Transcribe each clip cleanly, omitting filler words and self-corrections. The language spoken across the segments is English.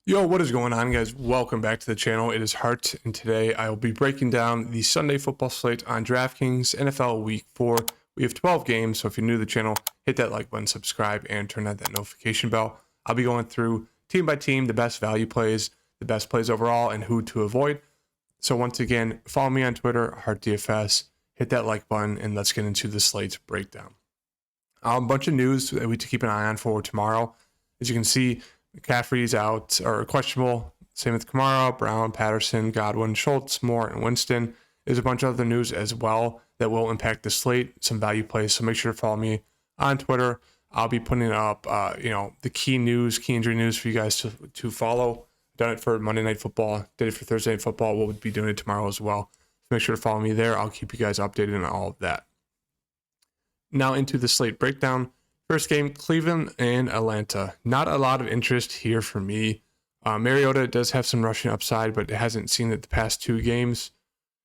Yo, what is going on, guys? Welcome back to the channel. It is Hart, and today I will be breaking down the Sunday football slate on DraftKings NFL Week 4. We have 12 games, so if you're new to the channel, hit that like button, subscribe, and turn on that notification bell. I'll be going through team by team, the best value plays, the best plays overall, and who to avoid. So once again, follow me on Twitter, HartDFS, hit that like button, and let's get into the slate breakdown. A bunch of news that we need to keep an eye on for tomorrow. As you can see, McCaffrey's out or questionable. Same with Kamara, Brown, Patterson, Godwin, Schultz, Moore, and Winston. There's a bunch of other news as well that will impact the slate, some value plays. So make sure to follow me on Twitter. I'll be putting up, the key news, key injury news for you guys to follow. Done it for Monday Night Football. Did it for Thursday Night Football. We'll be doing it tomorrow as well. So make sure to follow me there. I'll keep you guys updated on all of that. Now into the slate breakdown. First game, Cleveland and Atlanta. Not a lot of interest here for me. Mariota does have some rushing upside, but it hasn't seen it the past two games.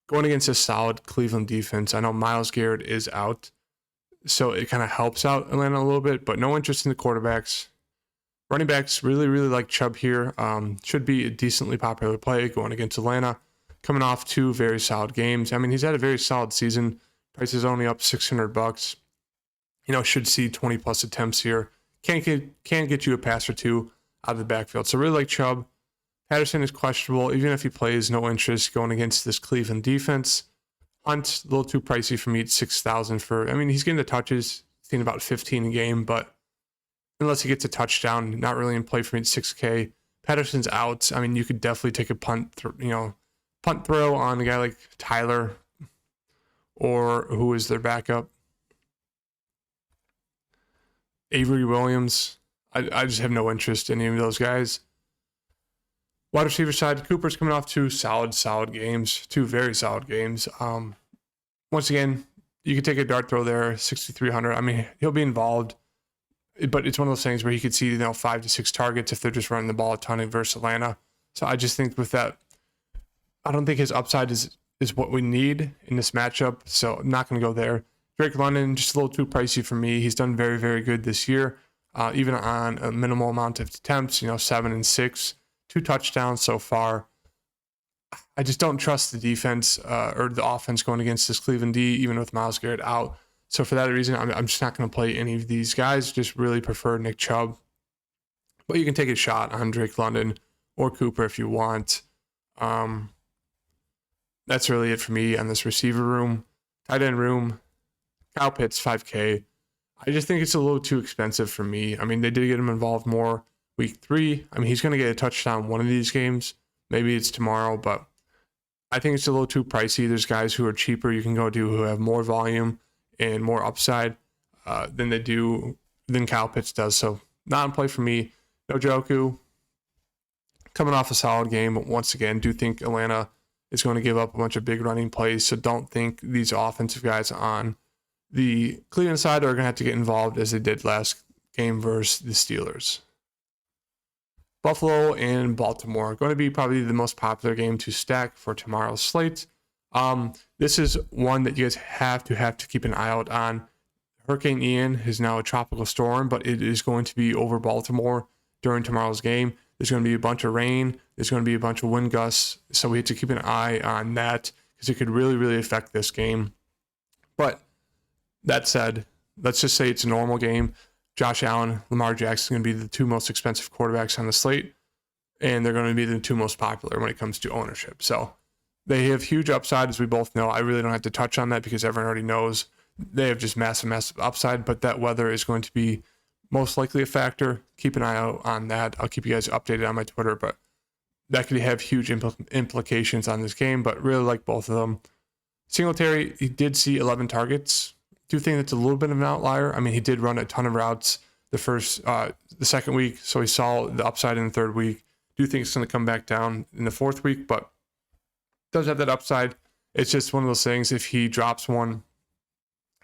Going against a solid Cleveland defense. I know Myles Garrett is out, so it kind of helps out Atlanta a little bit, but no interest in the quarterbacks. Running backs, really like Chubb here. Should be a decently popular play going against Atlanta. Coming off two very solid games. I mean, he's had a very solid season. Price is only up $600. Should see 20 plus attempts here. Can get you a pass or two out of the backfield. So really like Chubb. Patterson is questionable. Even if he plays, no interest going against this Cleveland defense. Hunt, a little too pricey for me at $6,000 he's getting the touches, seeing about 15 a game, but unless he gets a touchdown, not really in play for me at $6K. Patterson's out. You could definitely take a punt throw on a guy like Tyler, or who is their backup? Avery Williams. I just have no interest in any of those guys. Wide receiver side, Cooper's coming off two solid games, two very solid games. Once again, you could take a dart throw there, 6,300. He'll be involved, but it's one of those things where he could see 5 to 6 targets if they're just running the ball a ton versus Atlanta. So I just think with that, I don't think his upside is what we need in this matchup. So I'm not going to go there. Drake London, just a little too pricey for me. He's done very, very good this year, even on a minimal amount of attempts, 7 and 6, 2 touchdowns so far. I just don't trust the defense or the offense going against this Cleveland D, even with Myles Garrett out. So for that reason, I'm just not going to play any of these guys. Just really prefer Nick Chubb. But you can take a shot on Drake London or Cooper if you want. That's really it for me on this receiver room. Tight end room. Kyle Pitts, 5K. I just think it's a little too expensive for me. They did get him involved more week 3. He's going to get a touchdown one of these games. Maybe it's tomorrow, but I think it's a little too pricey. There's guys who are cheaper you can go to who have more volume and more upside than Kyle Pitts does. So not in play for me. Njoku, coming off a solid game, but once again, do think Atlanta is going to give up a bunch of big running plays. So don't think these offensive guys on the Cleveland side are going to have to get involved as they did last game versus the Steelers. Buffalo and Baltimore are going to be probably the most popular game to stack for tomorrow's slate. This is one that you guys have to keep an eye out on. Hurricane Ian is now a tropical storm, but it is going to be over Baltimore during tomorrow's game. There's going to be a bunch of rain. There's going to be a bunch of wind gusts. So we have to keep an eye on that because it could really affect this game. But that said, let's just say it's a normal game. Josh Allen, Lamar Jackson are going to be the two most expensive quarterbacks on the slate, and they're going to be the two most popular when it comes to ownership. So they have huge upside, as we both know. I really don't have to touch on that because everyone already knows they have just massive upside, but that weather is going to be most likely a factor. Keep an eye out on that. I'll keep you guys updated on my Twitter, but that could have huge implications on this game, but really like both of them. Singletary, he did see 11 targets. Do think that's a little bit of an outlier. He did run a ton of routes the second week, so he saw the upside in the third week. Do think it's going to come back down in the fourth week, but does have that upside. It's just one of those things. If he drops one,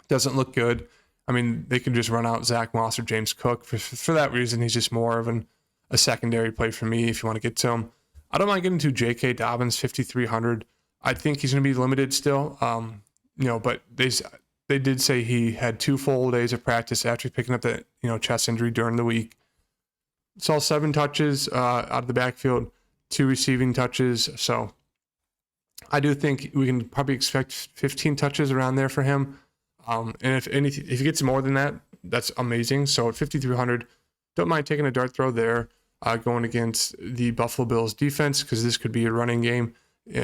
doesn't look good. They could just run out Zach Moss or James Cook. For that reason, he's just more of a secondary play for me if you want to get to him. I don't mind getting to J.K. Dobbins, 5,300. I think he's going to be limited still. But they did say he had 2 full days of practice after picking up that chest injury during the week. saw 7 touches out of the backfield, 2 receiving touches. So I do think we can probably expect 15 touches around there for him. And if he gets more than that, that's amazing. So at 5,300, don't mind taking a dart throw there, going against the Buffalo Bills defense, because this could be a running game,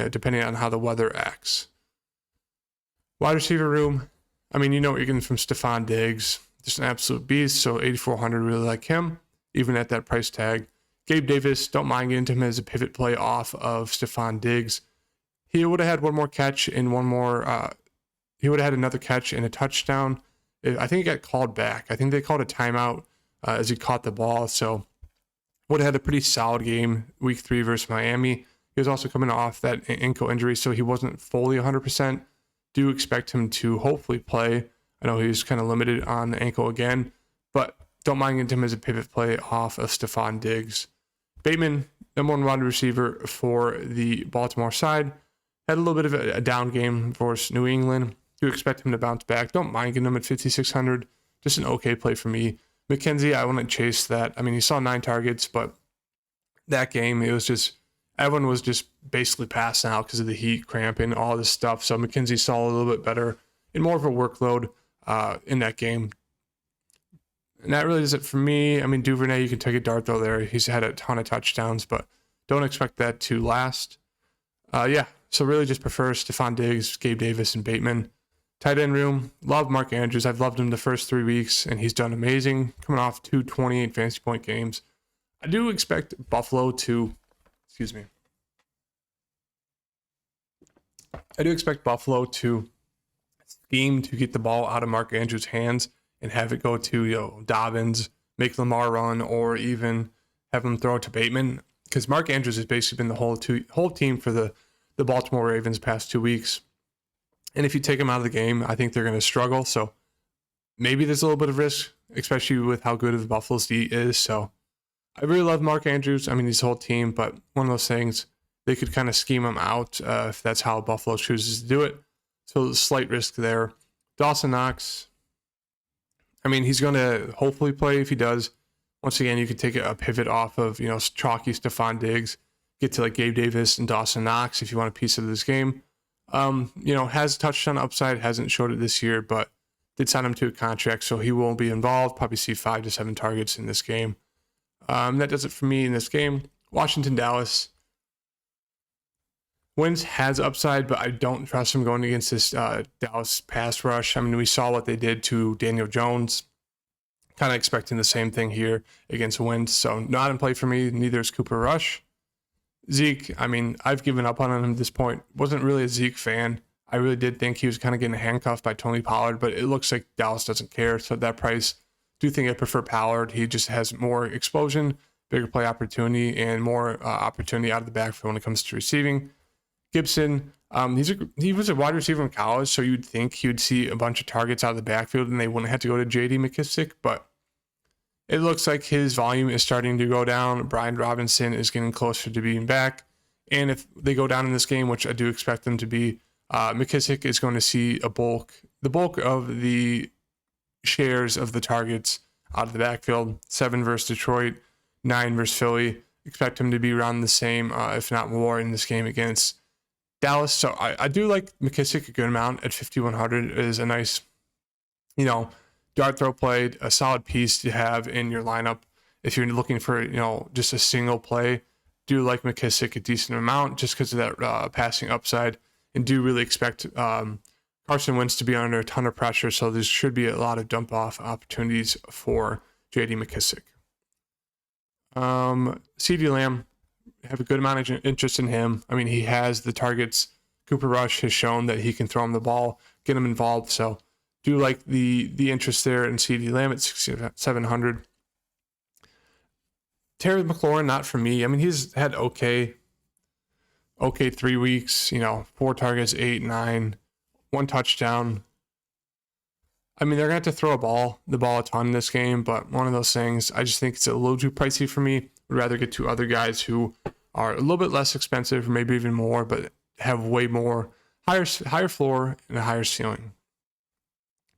depending on how the weather acts. Wide receiver room, I mean, you know what you're getting from Stephon Diggs, just an absolute beast. So 8,400, really like him, even at that price tag. Gabe Davis, don't mind getting him as a pivot play off of Stephon Diggs. He would have had one more catch and one more. He would have had another catch and a touchdown. I think he got called back. I think they called a timeout as he caught the ball. So would have had a pretty solid game week 3 versus Miami. He was also coming off that ankle injury, so he wasn't fully 100%. Do expect him to hopefully play. I know he was kind of limited on the ankle again, but don't mind getting him as a pivot play off of Stephon Diggs. Bateman, number 1 wide receiver for the Baltimore side. Had a little bit of a down game versus New England. Do expect him to bounce back. Don't mind getting him at 5,600. Just an okay play for me. McKenzie, I wouldn't chase that. I mean, he saw 9 targets, but that game, it was just, everyone was just basically passing out because of the heat, cramping, all this stuff. So McKenzie saw a little bit better and more of a workload in that game. And that really is it for me. I mean, Duvernay, you can take a dart throw there. He's had a ton of touchdowns, but don't expect that to last. So really just prefer Stephon Diggs, Gabe Davis, and Bateman. Tight end room, love Mark Andrews. I've loved him the first 3 weeks, and he's done amazing, coming off 2 28 fantasy point games. I do expect Buffalo to, scheme to get the ball out of Mark Andrews' hands and have it go to Dobbins, make Lamar run, or even have him throw it to Bateman. Because Mark Andrews has basically been the whole team for the Baltimore Ravens past 2 weeks. And if you take him out of the game, I think they're going to struggle. So maybe there's a little bit of risk, especially with how good of the Buffalo's D is. So I really love Mark Andrews. I mean, his whole team, but one of those things, they could kind of scheme him out if that's how Buffalo chooses to do it. So slight risk there. Dawson Knox, I mean, he's going to hopefully play. If he does, once again, you could take a pivot off of, chalky Stephon Diggs, get to like Gabe Davis and Dawson Knox if you want a piece of this game. Has touchdown upside, hasn't showed it this year, but did sign him to a contract, so he will be involved. Probably see 5 to 7 targets in this game. That does it for me in this game. Washington, Dallas. Wentz has upside, but I don't trust him going against this Dallas pass rush. I mean, we saw what they did to Daniel Jones. Kind of expecting the same thing here against Wentz, so not in play for me. Neither is Cooper Rush. Zeke, I mean, I've given up on him at this point. Wasn't really a Zeke fan. I really did think he was kind of getting handcuffed by Tony Pollard, but it looks like Dallas doesn't care. So at that price, do think I prefer Pollard. He just has more explosion, bigger play opportunity, and more opportunity out of the backfield when it comes to receiving. Gibson, he was a wide receiver in college, so you'd think he would see a bunch of targets out of the backfield and they wouldn't have to go to J.D. McKissic, but it looks like his volume is starting to go down. Brian Robinson is getting closer to being back. And if they go down in this game, which I do expect them to be, McKissic is going to see the bulk of the shares of the targets out of the backfield. 7 versus Detroit, 9 versus Philly. Expect him to be around the same, if not more, in this game against Dallas. So I do like McKissic a good amount at 5,100. It is a nice, dart throw play, a solid piece to have in your lineup. If you're looking for, just a single play, do like McKissic a decent amount just because of that passing upside, and do really expect Carson Wentz to be under a ton of pressure. So there should be a lot of dump off opportunities for J.D. McKissic. CeeDee Lamb, have a good amount of interest in him. I mean, he has the targets. Cooper Rush has shown that he can throw him the ball, get him involved. So do like the interest there in CeeDee Lamb at 6,700. Terry McLaurin, not for me. I mean, he's had okay 3 weeks, 4 targets, 8, 9, 1 touchdown. I mean, they're going to have to throw the ball a ton in this game, but one of those things, I just think it's a little too pricey for me. Would rather get 2 other guys who are a little bit less expensive, or maybe even more, but have way more higher floor and a higher ceiling.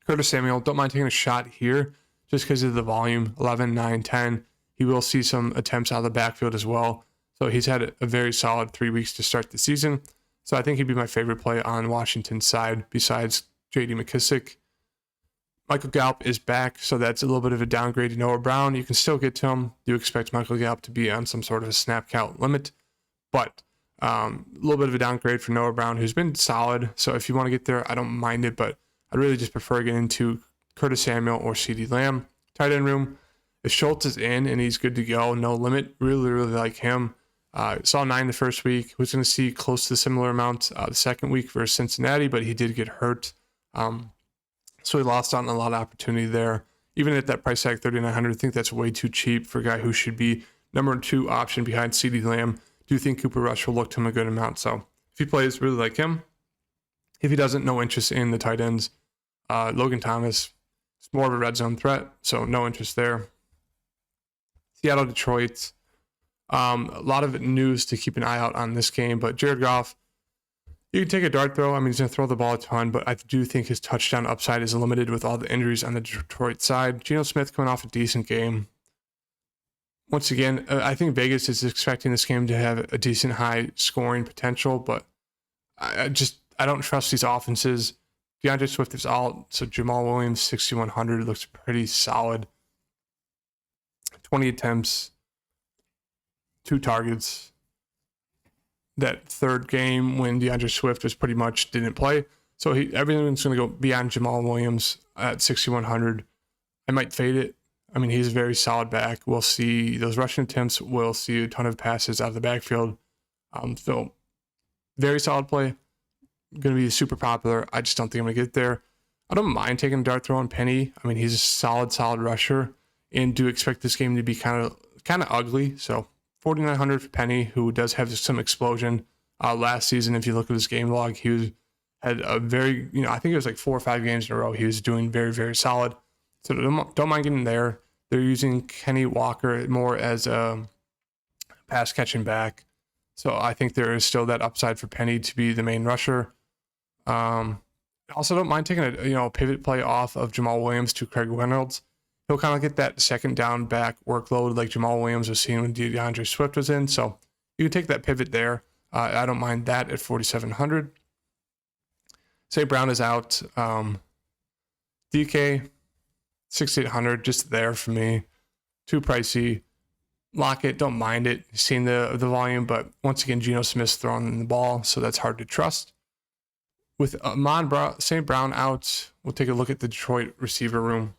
Curtis Samuel, don't mind taking a shot here just because of the volume, 11, 9, 10. he will see some attempts out of the backfield as well. So he's had a very solid 3 weeks to start the season. So I think he'd be my favorite play on Washington's side besides J.D. McKissic. Michael Gallup is back, so that's a little bit of a downgrade to Noah Brown. You can still get to him. You expect Michael Gallup to be on some sort of a snap count limit, but a little bit of a downgrade for Noah Brown, who's been solid. So if you want to get there, I don't mind it, but I'd really just prefer getting into Curtis Samuel or CeeDee Lamb. Tight end room, if Schultz is in and he's good to go, no limit, really, really like him. Saw 9 the first week. Was going to see close to the similar amount the second week versus Cincinnati, but he did get hurt. So he lost out on a lot of opportunity there. Even at that price tag, $3,900, I think that's way too cheap for a guy who should be number 2 option behind CeeDee Lamb. Do think Cooper Rush will look to him a good amount. So if he plays, really like him. If he doesn't, no interest in the tight ends. Logan Thomas is more of a red zone threat, so no interest there. Seattle, Detroit. A lot of news to keep an eye out on this game, but Jared Goff, you can take a dart throw. I mean, he's going to throw the ball a ton, but I do think his touchdown upside is limited with all the injuries on the Detroit side. Geno Smith coming off a decent game. Once again, I think Vegas is expecting this game to have a decent high scoring potential, but I don't trust these offenses. DeAndre Swift is out, so Jamal Williams, 6,100, looks pretty solid. 20 attempts, 2 targets. That third game when DeAndre Swift was pretty much didn't play. So everything's going to go beyond Jamal Williams at 6,100. I might fade it. I mean, he's a very solid back. We'll see those rushing attempts. We'll see a ton of passes out of the backfield. So very solid play. Going to be super popular. I just don't think I'm going to get there. I don't mind taking a dart throw on Penny. I mean, he's a solid rusher, and do expect this game to be kind of ugly. So 4,900 for Penny, who does have some explosion. Last season, if you look at his game log, had a very, I think it was like 4 or 5 games in a row. He was doing very, very solid. So don't mind getting there. They're using Kenny Walker more as a pass catching back. So I think there is still that upside for Penny to be the main rusher. Also don't mind taking a pivot play off of Jamal Williams to Craig Reynolds. He'll kind of get that second down back workload like Jamal Williams was seeing when DeAndre Swift was in. So you can take that pivot there. I don't mind that at 4,700. St. Brown is out. DK, 6,800, just there for me. Too pricey. Lockett, don't mind it. Seeing the volume, but once again, Geno Smith's throwing the ball, so that's hard to trust. With St. Brown out, we'll take a look at the Detroit receiver room.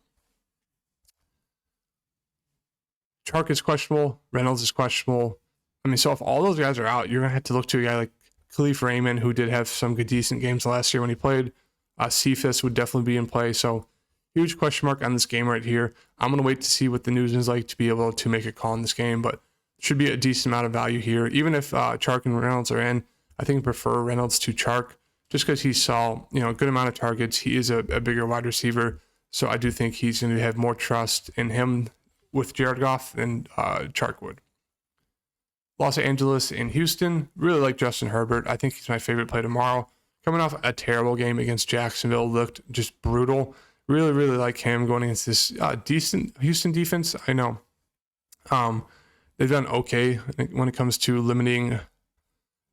Chark is questionable. Reynolds is questionable. I mean, so if all those guys are out, you're going to have to look to a guy like Khalif Raymond, who did have some good, decent games last year when he played. Cephas would definitely be in play. So huge question mark on this game right here. I'm going to wait to see what the news is like to be able to make a call in this game, but should be a decent amount of value here. Even if Chark and Reynolds are in, I think I prefer Reynolds to Chark just because he saw, a good amount of targets. He is a bigger wide receiver. So I do think he's going to have more trust in him with Jared Goff than Chark would. Los Angeles and Houston, really like Justin Herbert. I think he's my favorite play tomorrow. Coming off a terrible game against Jacksonville, looked just brutal. Really, really like him going against this decent Houston defense. I know they've done okay when it comes to limiting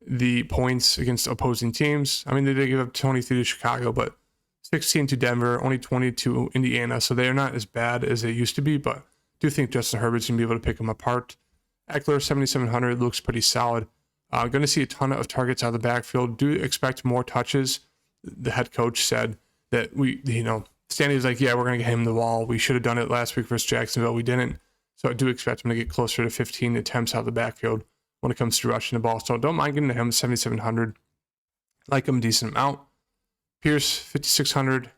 the points against opposing teams. I mean, they did give up 23 to Chicago, but 16 to Denver, only 20 to Indiana. So they're not as bad as they used to be, but I do think Justin Herbert's going to be able to pick them apart. Eckler, 7,700, looks pretty solid. Going to see a ton of targets out of the backfield. Do expect more touches. The head coach said that Stanley was like, yeah, we're going to get him the ball. We should have done it last week versus Jacksonville. We didn't. So I do expect him to get closer to 15 attempts out of the backfield when it comes to rushing the ball. So don't mind getting to him, 7,700. Like him a decent amount. Pierce, 5,600.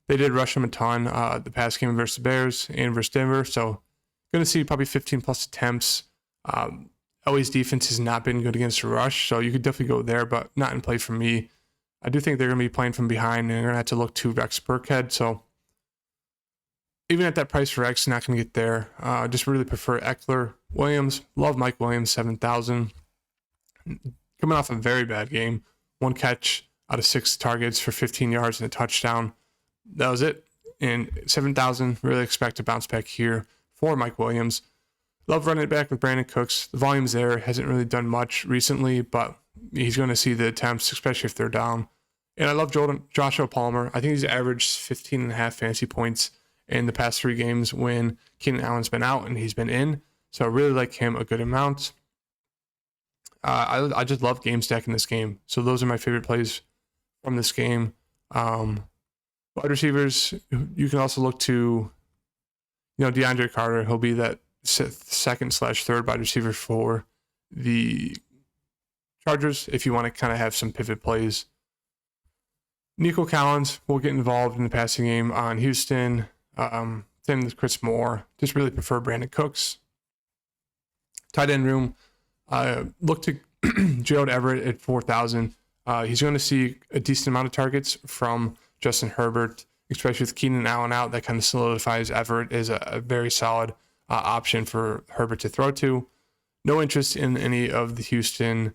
They did rush him a ton the past game versus the Bears and versus Denver. So going to see probably 15 plus attempts. LA's defense has not been good against the rush, so you could definitely go there, but not in play for me. I do think they're going to be playing from behind, and they're going to have to look to Rex Burkhead. So even at that price for Rex, not going to get there. Just really prefer Eckler. Williams, love Mike Williams, 7,000. Coming off a very bad game. 1 catch out of 6 targets for 15 yards and a touchdown. That was it. And 7,000, really expect a bounce back here for Mike Williams. Love running it back with Brandon Cooks. The volume's there. Hasn't really done much recently, but he's going to see the attempts, especially if they're down. And I love Joshua Palmer. I think he's averaged 15.5 fantasy points in the past 3 games when Keenan Allen's been out and he's been in. So I really like him a good amount. I just love game stacking this game. So those are my favorite plays from this game. Wide receivers, you can also look to, DeAndre Carter. He'll be that second/third wide receiver for the Chargers if you want to kind of have some pivot plays. Nico Collins will get involved in the passing game on Houston. Same with Chris Moore. Just really prefer Brandon Cooks. Tight end room. Look to Gerald Everett at 4,000. He's going to see a decent amount of targets from Justin Herbert, especially with Keenan Allen out. That kind of solidifies Everett as a very solid option for Herbert to throw to. No interest in any of the Houston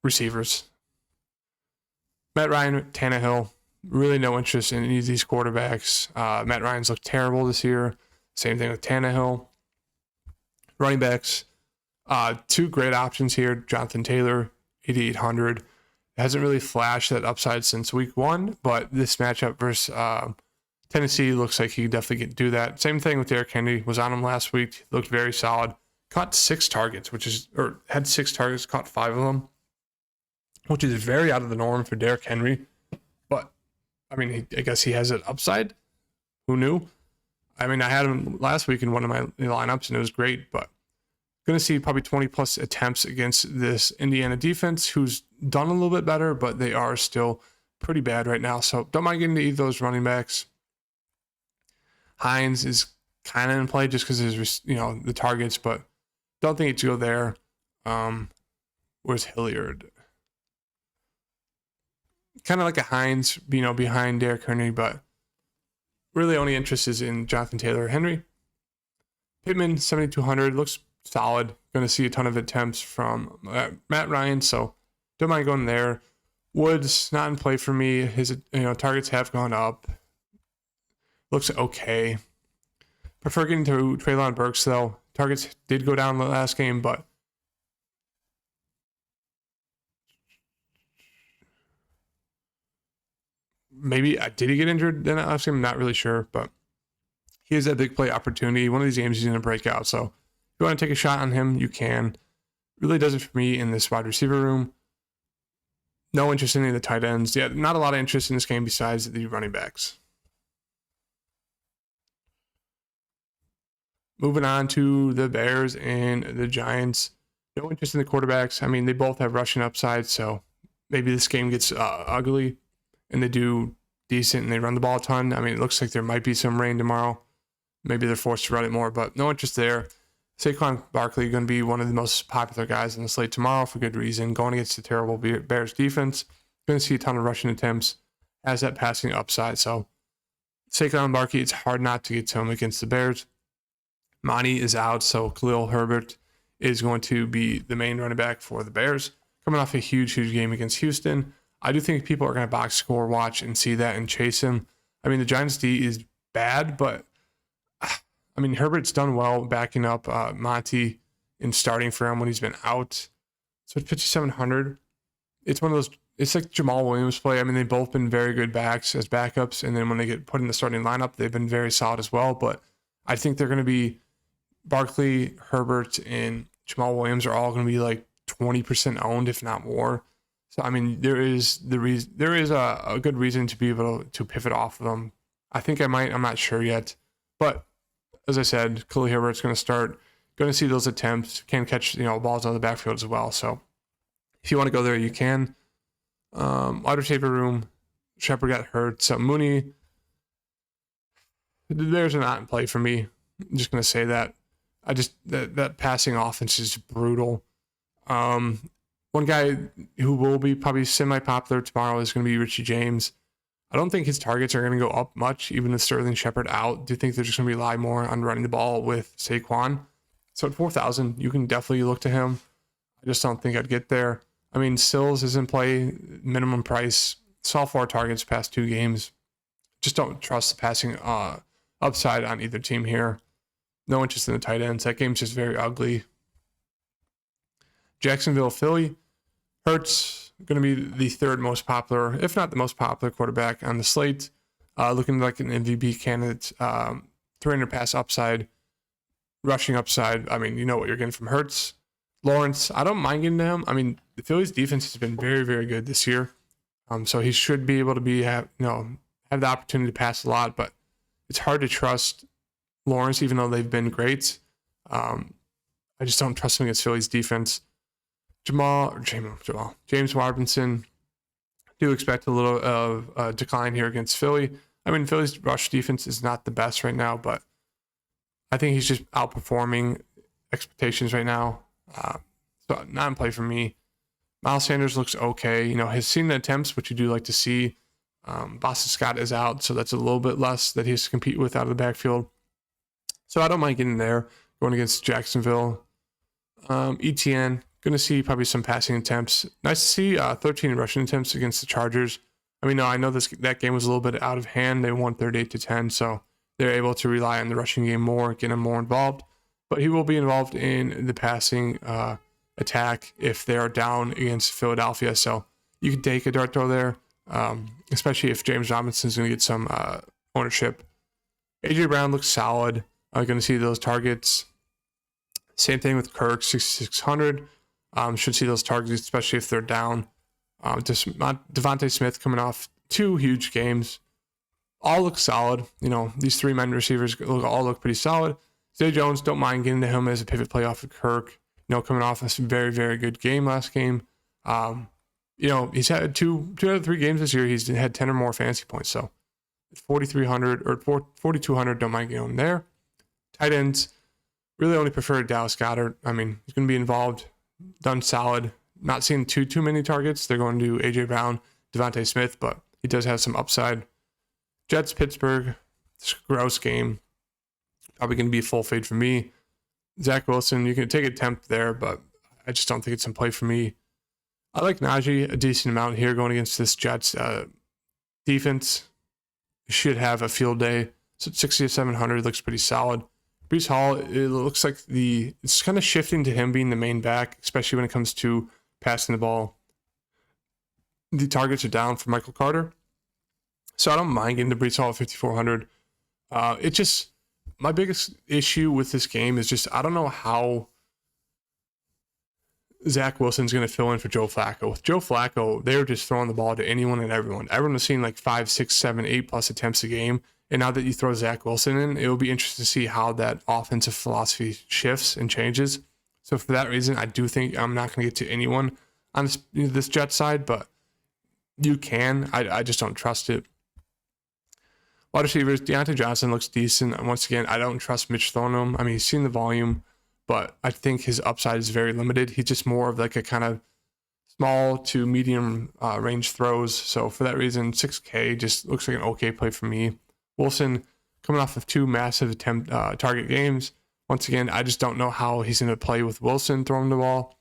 receivers. Matt Ryan, Tannehill, really no interest in any of these quarterbacks. Matt Ryan's looked terrible this year. Same thing with Tannehill. Running backs, 2 great options here. Jonathan Taylor, 8,800. Hasn't really flashed that upside since week 1, but this matchup versus Tennessee looks like he could definitely do that. Same thing with Derrick Henry. Was on him last week. Looked very solid. Caught 6 targets, had 6 targets, caught 5 of them, which is very out of the norm for Derrick Henry. But, I guess he has an upside. Who knew? I had him last week in one of my lineups, and it was great, but going to see probably 20-plus attempts against this Indiana defense, who's done a little bit better, but they are still pretty bad right now. So don't mind getting to eat those running backs. Hines is kind of in play just because there's, the targets, but don't think it's go there. Where's Hilliard? Kind of like a Hines, behind Derrick Henry, but really only interest is in Jonathan Taylor or Henry. Pittman, 7,200, looks solid. Going to see a ton of attempts from Matt Ryan, so don't mind going there. Woods, not in play for me. His targets have gone up. Looks okay. Prefer getting to Treylon Burks, though. Targets did go down the last game, but maybe did he get injured in that last game? I'm not really sure, but he has that big play opportunity. One of these games he's going to break out. So if you want to take a shot on him, you can. Really does it for me in this wide receiver room. No interest in any of the tight ends. Yeah, not a lot of interest in this game besides the running backs. Moving on to the Bears and the Giants. No interest in the quarterbacks. They both have rushing upside, so maybe this game gets ugly and they do decent and they run the ball a ton. It looks like there might be some rain tomorrow. Maybe they're forced to run it more, but no interest there. Saquon Barkley going to be one of the most popular guys on the slate tomorrow for good reason. Going against the terrible Bears defense. Going to see a ton of rushing attempts. Has that passing upside. So Saquon Barkley, it's hard not to get to him against the Bears. Monty is out, so Khalil Herbert is going to be the main running back for the Bears. Coming off a huge game against Houston. I do think people are going to box score watch and see that and chase him. The Giants D is bad, but Herbert's done well backing up Monty and starting for him when he's been out. So at 5,700, it's one of those, it's like Jamal Williams play. They've both been very good backs as backups, and then when they get put in the starting lineup, they've been very solid as well. But I think they're going to be Barkley, Herbert, and Jamal Williams are all going to be like 20% owned, if not more. So there is a good reason to be able to pivot off of them. I think I might. I'm not sure yet, but as I said, Khalil Herbert's going to start. Going to see those attempts. Can catch balls out of the backfield as well. So if you want to go there, you can. Wide receiver room. Shepard got hurt. So Mooney. There's a not in play for me. I'm just going to say that. That passing offense is brutal. One guy who will be probably semi-popular tomorrow is going to be Richie James. I don't think his targets are going to go up much, even with Sterling Shepard out. Do think they're just going to rely more on running the ball with Saquon. So at 4,000, you can definitely look to him. I just don't think I'd get there. Sills is in play, minimum price. Saw 4 targets past 2 games. Just don't trust the passing upside on either team here. No interest in the tight ends. That game's just very ugly. Jacksonville, Philly. Hurts going to be the third most popular, if not the most popular quarterback on the slate. Looking like an MVP candidate. 300 pass upside, rushing upside. I mean, you know what you're getting from Hurts. Lawrence, I don't mind getting to him. I mean, the Phillies defense has been very, very good this year. So he should be able to have the opportunity to pass a lot, but it's hard to trust Lawrence, even though they've been great. I just don't trust him against Phillies defense. James Robinson, do expect a little of a decline here against Philly. I mean, Philly's rush defense is not the best right now, but I think he's just outperforming expectations right now. So not in play for me. Miles Sanders looks okay. Has seen the attempts, which you do like to see. Boston Scott is out, so that's a little bit less that he has to compete with out of the backfield. So I don't mind getting there, going against Jacksonville. ETN, going to see probably some passing attempts. Nice to see 13 rushing attempts against the Chargers. I mean, I know that game was a little bit out of hand. They won 38-10, so they're able to rely on the rushing game more, get him more involved. But he will be involved in the passing attack if they are down against Philadelphia. So you can take a dart throw there, especially if James Robinson's going to get some ownership. A.J. Brown looks solid. I'm going to see those targets. Same thing with Kirk, 6,600. Should see those targets, especially if they're down. Devontae Smith coming off 2 huge games. All look solid. These 3 men receivers all look pretty solid. Zay Jones, don't mind getting to him as a pivot play off of Kirk. Coming off a very, very good game last game. He's had 2 out of 3 games this year. He's had 10 or more fantasy points. So 4,300 or 4,200, don't mind getting him there. Tight ends, really only prefer Dallas Goedert. I mean, he's going to be involved, done solid. Not seeing too many targets. They're going to A.J. Brown, Devontae Smith, but he does have some upside. Jets, Pittsburgh, gross game. Probably going to be a full fade for me. Zach Wilson, you can take an attempt there, but I just don't think it's in play for me. I like Najee a decent amount here going against this Jets defense. Should have a field day. So 6,700 looks pretty solid. Breece Hall, it looks like it's kind of shifting to him being the main back, especially when it comes to passing the ball. The targets are down for Michael Carter. So I don't mind getting to Breece Hall at 5,400. My biggest issue with this game is just I don't know how Zach Wilson's going to fill in for Joe Flacco. With Joe Flacco, they were just throwing the ball to anyone and everyone. Everyone was seeing like 5, 6, 7, 8 plus attempts a game. And now that you throw Zach Wilson in, it will be interesting to see how that offensive philosophy shifts and changes. So for that reason, I do think I'm not going to get to anyone on this Jet side, but you can. I just don't trust it. Wide receivers, Deontay Johnson looks decent. And once again, I don't trust Mitch throwing him. I mean, he's seen the volume, but I think his upside is very limited. He's just more of like a kind of small to medium range throws. So for that reason, 6K just looks like an okay play for me. Wilson coming off of 2 massive target games. Once again, I just don't know how he's going to play with Wilson throwing the ball.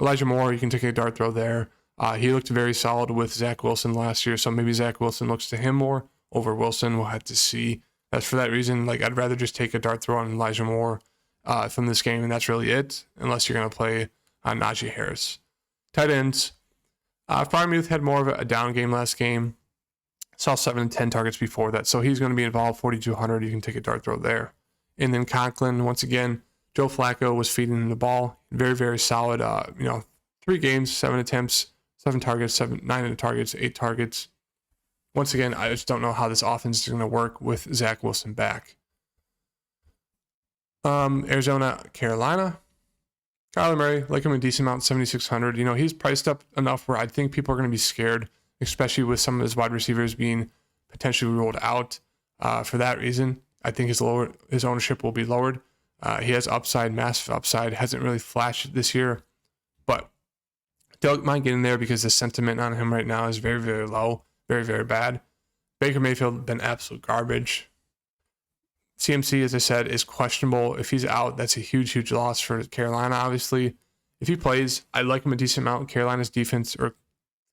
Elijah Moore, you can take a dart throw there. He looked very solid with Zach Wilson last year, so maybe Zach Wilson looks to him more over Wilson. We'll have to see. That's for that reason. I'd rather just take a dart throw on Elijah Moore from this game, and that's really it, unless you're going to play Najee Harris. Tight ends. Freiermuth had more of a down game last game. Saw 7 and 10 targets before that, so he's going to be involved. 4,200. You can take a dart throw there. And then Conklin, once again, Joe Flacco was feeding him the ball. Very, very solid. 3 games, 7 attempts, 7 targets, 9 targets, 8 targets. Once again, I just don't know how this offense is going to work with Zach Wilson back. Arizona, Carolina. Kyler Murray, like him a decent amount, 7,600. He's priced up enough where I think people are going to be scared, especially with some of his wide receivers being potentially ruled out. For that reason, I think his ownership will be lowered. He has upside, massive upside. Hasn't really flashed this year, but don't mind getting there because the sentiment on him right now is very, very low, very, very bad. Baker Mayfield been absolute garbage. CMC, as I said, is questionable. If he's out, that's a huge, huge loss for Carolina, obviously. If he plays, I like him a decent amount. Carolina's defense, or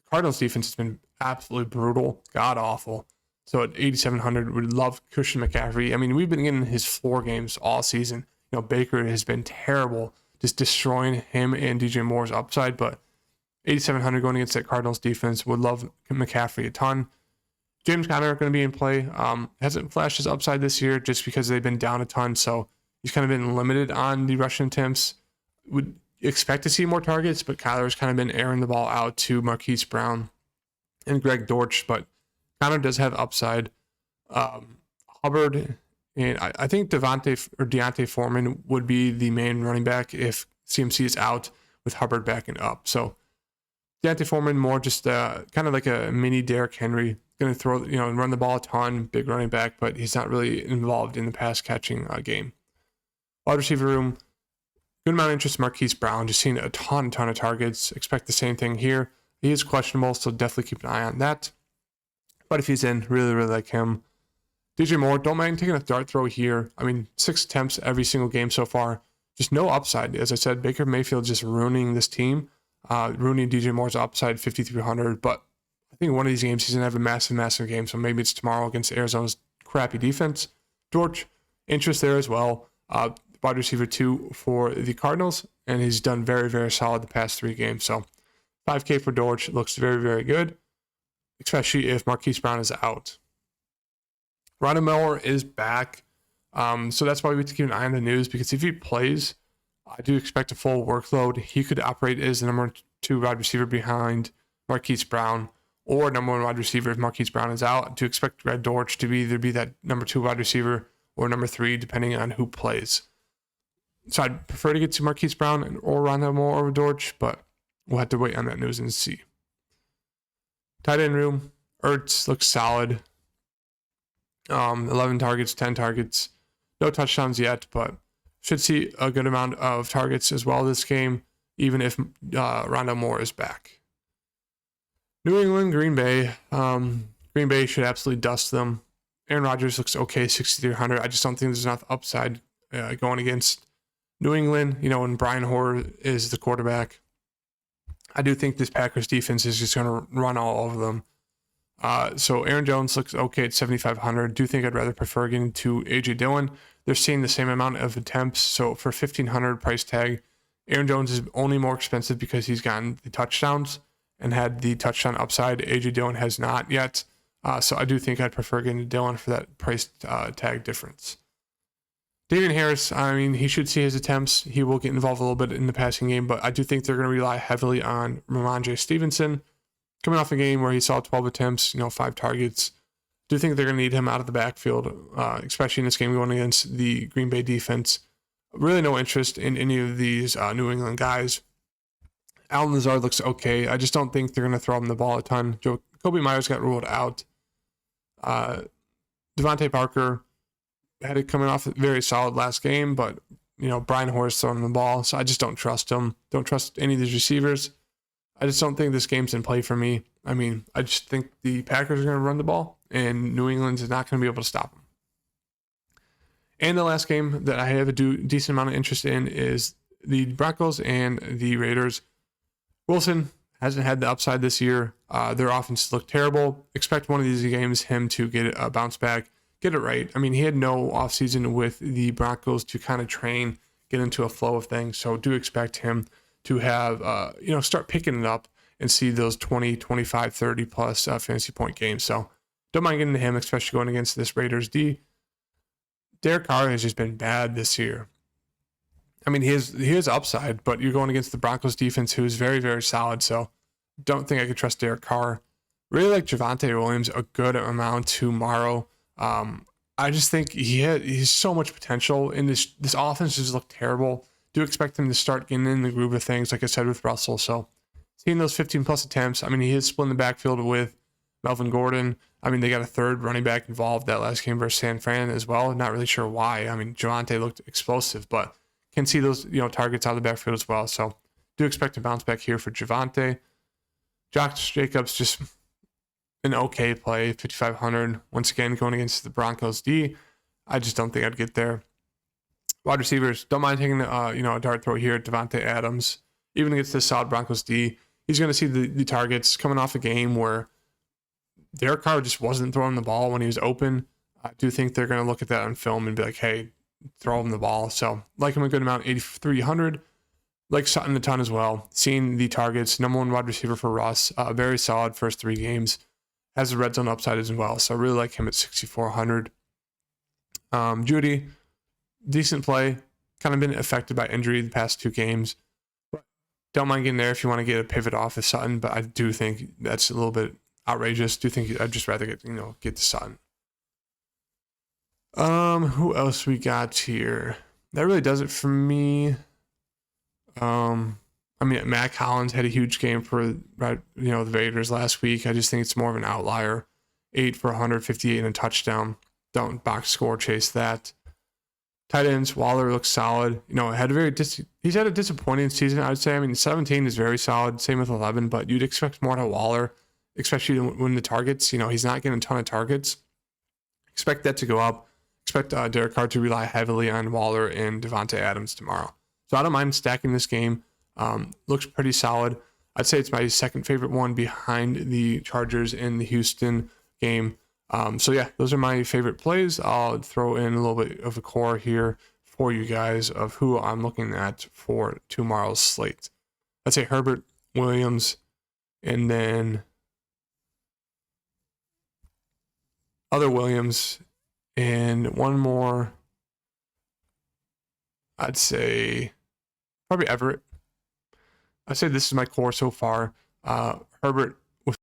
Cardinals defense, has been absolutely brutal, god-awful. So at 8,700, would love Christian McCaffrey. I mean, we've been getting his floor games all season. Baker has been terrible, just destroying him and DJ Moore's upside. But 8,700 going against that Cardinals defense, would love McCaffrey a ton. James Conner going to be in play. Hasn't flashed his upside this year just because they've been down a ton. So he's kind of been limited on the rushing attempts. Would expect to see more targets, but Kyler's kind of been airing the ball out to Marquise Brown and Greg Dortch. But Conner does have upside. Hubbard and I think Deontay Foreman would be the main running back if CMC is out, with Hubbard backing up. So Deontay Foreman more just kind of like a mini Derrick Henry, going to throw, run the ball a ton, big running back, but he's not really involved in the pass catching game. Wide receiver room, good amount of interest in Marquise Brown, just seeing a ton of targets. Expect the same thing here. He is questionable, so definitely keep an eye on that. But if he's in, really like him. DJ Moore, don't mind taking a dart throw here. I mean, 6 attempts every single game so far. Just no upside. As I said, Baker Mayfield just ruining this team. Ruining DJ Moore's upside, 5,300. But I think one of these games he's going to have a massive game. So maybe it's tomorrow against Arizona's crappy defense. George, interest there as well. Wide receiver 2 for the Cardinals. And he's done very solid the past 3 games. So $5K for George looks very good, especially if Marquise Brown is out. Rondale Moore is back. So that's why we have to keep an eye on the news, because if he plays, I do expect a full workload. He could operate as the number 2 wide receiver behind Marquise Brown, or number 1 wide receiver if Marquise Brown is out. I do expect Greg Dortch to either be that number 2 wide receiver or number 3, depending on who plays. So I'd prefer to get to Marquise Brown or Rondale Moore over Dortch, but we'll have to wait on that news and see. Tight end room, Ertz looks solid. 11 targets, 10 targets. No touchdowns yet, but should see a good amount of targets as well this game, even if Rondale Moore is back. New England, Green Bay. Green Bay should absolutely dust them. Aaron Rodgers looks okay, 6,300. I just don't think there's enough upside going against New England, when Brian Hoyer is the quarterback. I do think this Packers defense is just going to run all over them. So Aaron Jones looks okay at 7,500. Do think I'd rather prefer getting to A.J. Dillon. They're seeing the same amount of attempts. So for 1,500 price tag, Aaron Jones is only more expensive because he's gotten the touchdowns and had the touchdown upside. A.J. Dillon has not yet. So I do think I'd prefer getting to Dillon for that price tag difference. Damian Harris, I mean, he should see his attempts. He will get involved a little bit in the passing game, but I do think they're going to rely heavily on Ramondre Stevenson. Coming off a game where he saw 12 attempts, 5 targets. Do think they're going to need him out of the backfield, especially in this game going against the Green Bay defense. Really no interest in any of these New England guys. Allen Lazard looks okay. I just don't think they're going to throw him the ball a ton. Kobe Myers got ruled out. Devontae Parker had it coming off very solid last game, but Brian Hoyer's throwing the ball, so I just don't trust him. Don't trust any of these receivers. I just don't think this game's in play for me. I mean, I just think the Packers are going to run the ball, and New England's not going to be able to stop them. And the last game that I have a decent amount of interest in is the Broncos and the Raiders. Wilson hasn't had the upside this year. Their offenses look terrible. Expect one of these games him to get a bounce back, get it right. I mean, he had no offseason with the Broncos to kind of train, get into a flow of things. So do expect him to have, start picking it up and see those 20, 25, 30 plus fantasy point games. So don't mind getting to him, especially going against this Raiders D. Derek Carr has just been bad this year. I mean, he has upside, but you're going against the Broncos defense, who is very solid. So don't think I could trust Derek Carr. Really like Javonte Williams a good amount tomorrow. I just think he's so much potential, and this offense just looked terrible. Do expect him to start getting in the groove of things, like I said with Russell. So seeing those 15 plus attempts, I mean, he is splitting the backfield with Melvin Gordon. I mean, they got a third running back involved that last game versus San Fran as well. Not really sure why. I mean, Javonte looked explosive, but can see those targets out of the backfield as well. So do expect a bounce back here for Javonte. Josh Jacobs, just an okay play, 5,500. Once again, going against the Broncos D. I just don't think I'd get there. Wide receivers, don't mind taking a dart throw here at Devontae Adams. Even against this solid Broncos D, he's going to see the targets coming off a game where Derek Carr just wasn't throwing the ball when he was open. I do think they're going to look at that on film and be like, hey, throw him the ball. So like him a good amount, 8,300. Like Sutton a ton as well. Seeing the targets, number one wide receiver for Russ. Very solid first 3 games. Has a red zone upside as well. So I really like him at 6,400. Judy, decent play. Kind of been affected by injury the past 2 games. But don't mind getting there if you want to get a pivot off of Sutton. But I do think that's a little bit outrageous. Do think I'd just rather get to Sutton. Who else we got here? That really does it for me. Matt Collins had a huge game for the Raiders last week. I just think it's more of an outlier. 8 for 158 and a touchdown. Don't box score chase that. Tight ends, Waller looks solid. He's had a disappointing season, I'd say. 17 is very solid. Same with 11, but you'd expect more to Waller, especially when the targets. He's not getting a ton of targets. Expect that to go up. Expect Derek Carr to rely heavily on Waller and Devontae Adams tomorrow. So I don't mind stacking this game. Looks pretty solid. I'd say it's my second favorite one behind the Chargers in the Houston game. Those are my favorite plays. I'll throw in a little bit of a core here for you guys of who I'm looking at for tomorrow's slate. I'd say Herbert, Williams, and then other Williams, and one more. I'd say probably Everett. I'd say this is my core so far. Herbert,